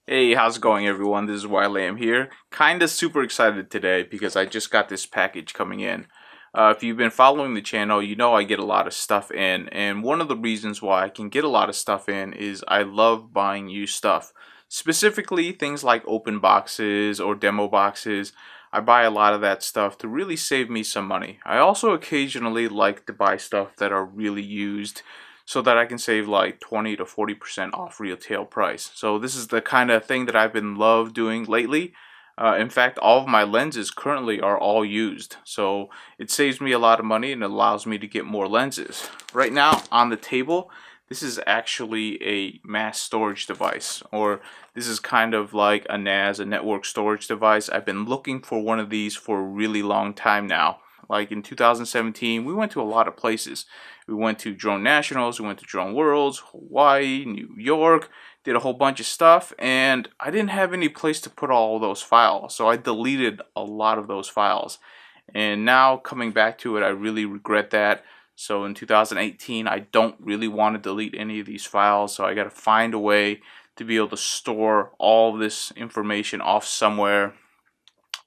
Hey, how's it going, everyone? This is Lam here. Kinda super excited today because I just got this package coming in. If you've been following the channel, you know I get a lot of stuff in, and one of the reasons why I can get a lot of stuff in is I love buying used stuff. Specifically, things like open boxes or demo boxes. I buy a lot of that stuff to really save me some money. I also occasionally like to buy stuff that are really used so that I can save like 20 to 40% off retail price. So this is the kind of thing that I've been love doing lately. In fact, all of my lenses currently are all used. So it saves me a lot of money and allows me to get more lenses. Right now on the table, this is actually a mass storage device, or this is kind of like a NAS, a network storage device. I've been looking for one of these for a really long time now. Like in 2017, we went to a lot of places. We went to Drone Nationals, we went to Drone Worlds, Hawaii, New York, did a whole bunch of stuff, and I didn't have any place to put all those files, so I deleted a lot of those files. And now coming back to it, I really regret that. So in 2018, I don't really want to delete any of these files, so I got to find a way to be able to store all of this information off somewhere.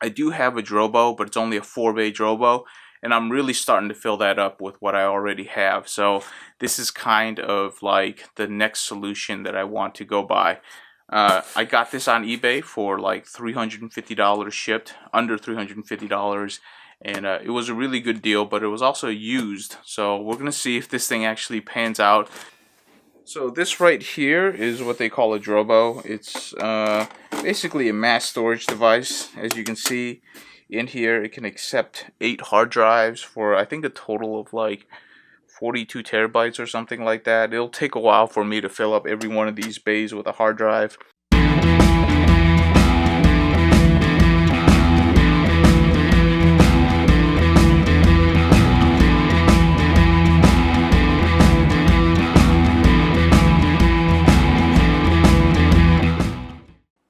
I do have a Drobo, but it's only a 4-bay Drobo, and I'm really starting to fill that up with what I already have. So this is kind of like the next solution that I want to go by. I got this on eBay for like $350 shipped, under $350, and it was a really good deal, but it was also used. So we're gonna see if this thing actually pans out. So this right here is what they call a Drobo. It's basically a mass storage device. As you can see in here, it can accept 8 hard drives for I think a total of like 42 terabytes or something like that. It'll take a while for me to fill up every one of these bays with a hard drive.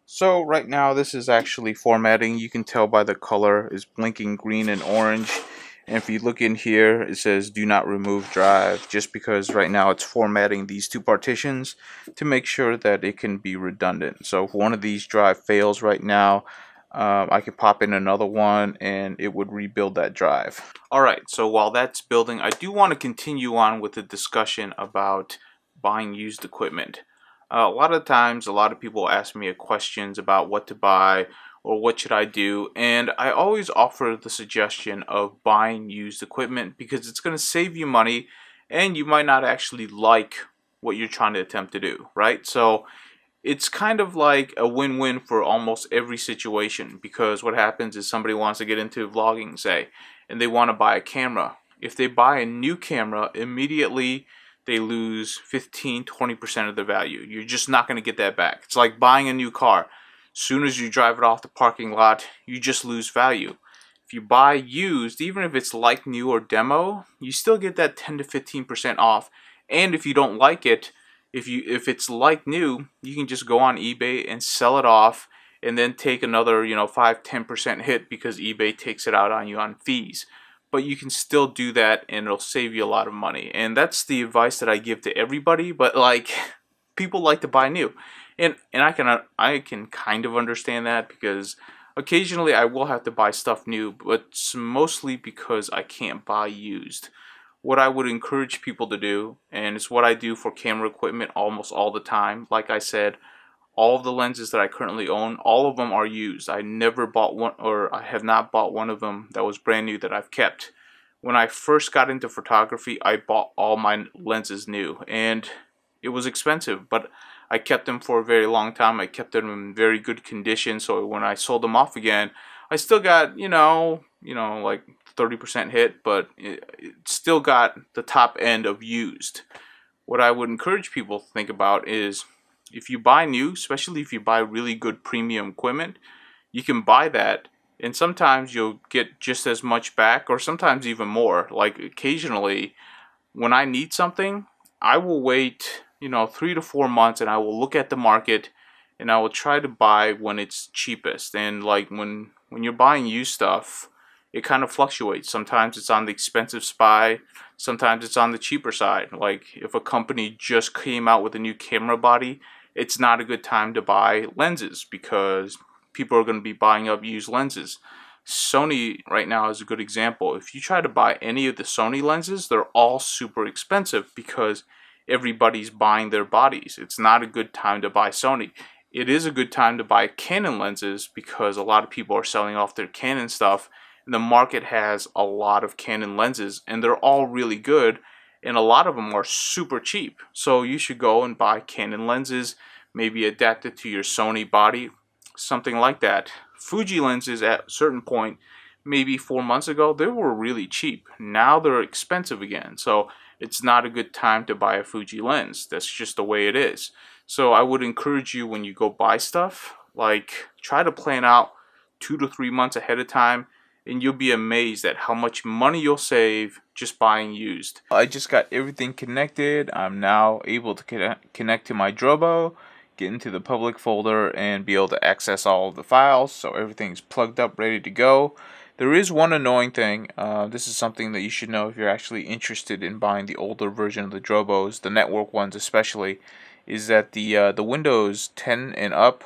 So right now this is actually formatting. You can tell by the color is blinking green and orange. And if you look in here, it says do not remove drive, just because right now it's formatting these two partitions to make sure that it can be redundant. So if one of these drive fails right now, I could pop in another one and it would rebuild that drive. Alright, so while that's building, I do want to continue on with the discussion about buying used equipment. A lot of times, a lot of people ask me questions about what to buy or what should I do, and I always offer the suggestion of buying used equipment because it's going to save you money and you might not actually like what you're trying to attempt to do, right? So it's kind of like a win-win for almost every situation, because what happens is somebody wants to get into vlogging, say, and they want to buy a camera. If they buy a new camera, immediately they lose 15-20% of the value. You're just not going to get that back. It's like buying a new car. Soon as you drive it off the parking lot, you just lose value. If you buy used, even if it's like new or demo, you still get that 10 to 15% off. And if you don't like it, if it's like new, you can just go on eBay and sell it off, and then take another 5-10% hit because eBay takes it out on you on fees. But you can still do that and it'll save you a lot of money. And that's the advice that I give to everybody, but like people like to buy new. And I can kind of understand that, because occasionally I will have to buy stuff new, but it's mostly because I can't buy used. What I would encourage people to do, and it's what I do for camera equipment almost all the time, like I said, all of the lenses that I currently own, all of them are used. I never bought one, or I have not bought one of them that was brand new that I've kept. When I first got into photography, I bought all my lenses new, and it was expensive, but I kept them for a very long time. I kept them in very good condition, so when I sold them off again, I still got, like 30% hit, but it still got the top end of used. What I would encourage people to think about is, if you buy new, especially if you buy really good premium equipment, you can buy that, and sometimes you'll get just as much back, or sometimes even more. Like occasionally, when I need something, I will wait, 3 to 4 months, and I will look at the market, and I will try to buy when it's cheapest. And like when you're buying used stuff, it kind of fluctuates. Sometimes it's on the expensive side, sometimes it's on the cheaper side. Like if a company just came out with a new camera body it's not a good time to buy lenses because people are going to be buying up used lenses. Sony right now is a good example. If you try to buy any of the Sony lenses, they're all super expensive because everybody's buying their bodies. It's not a good time to buy Sony. It is a good time to buy Canon lenses because a lot of people are selling off their Canon stuff. And the market has a lot of Canon lenses and they're all really good, and a lot of them are super cheap. So you should go and buy Canon lenses, maybe adapt it to your Sony body, something like that. Fuji lenses at a certain point, maybe 4 months ago, they were really cheap. Now they're expensive again. So it's not a good time to buy a Fuji lens. That's just the way it is. So I would encourage you, when you go buy stuff, like, try to plan out 2 to 3 months ahead of time, and you'll be amazed at how much money you'll save just buying used. I just got everything connected. I'm now able to connect to my Drobo, get into the public folder, and be able to access all of the files. So everything's plugged up, ready to go. There is one annoying thing. This is something that you should know if you're actually interested in buying the older version of the Drobos, the network ones especially, is that the Windows 10 and up,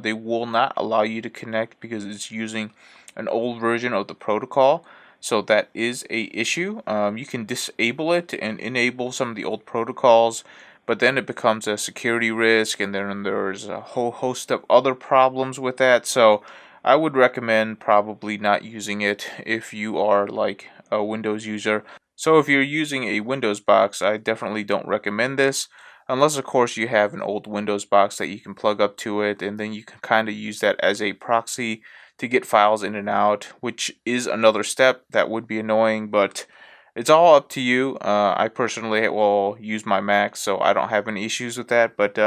they will not allow you to connect because it's using an old version of the protocol. So that is a issue. You can disable it and enable some of the old protocols, but then it becomes a security risk, and then there's a whole host of other problems with that. So I would recommend probably not using it if you are like a Windows user. So if you're using a Windows box, I definitely don't recommend this. Unless, of course, you have an old Windows box that you can plug up to it, and then you can kind of use that as a proxy to get files in and out, which is another step that would be annoying, but it's all up to you. I personally will use my Mac, so I don't have any issues with that. But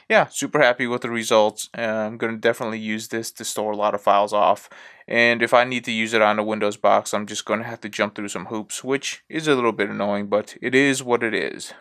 yeah, super happy with the results. I'm going to definitely use this to store a lot of files off. And if I need to use it on a Windows box, I'm just going to have to jump through some hoops, which is a little bit annoying, but it is what it is.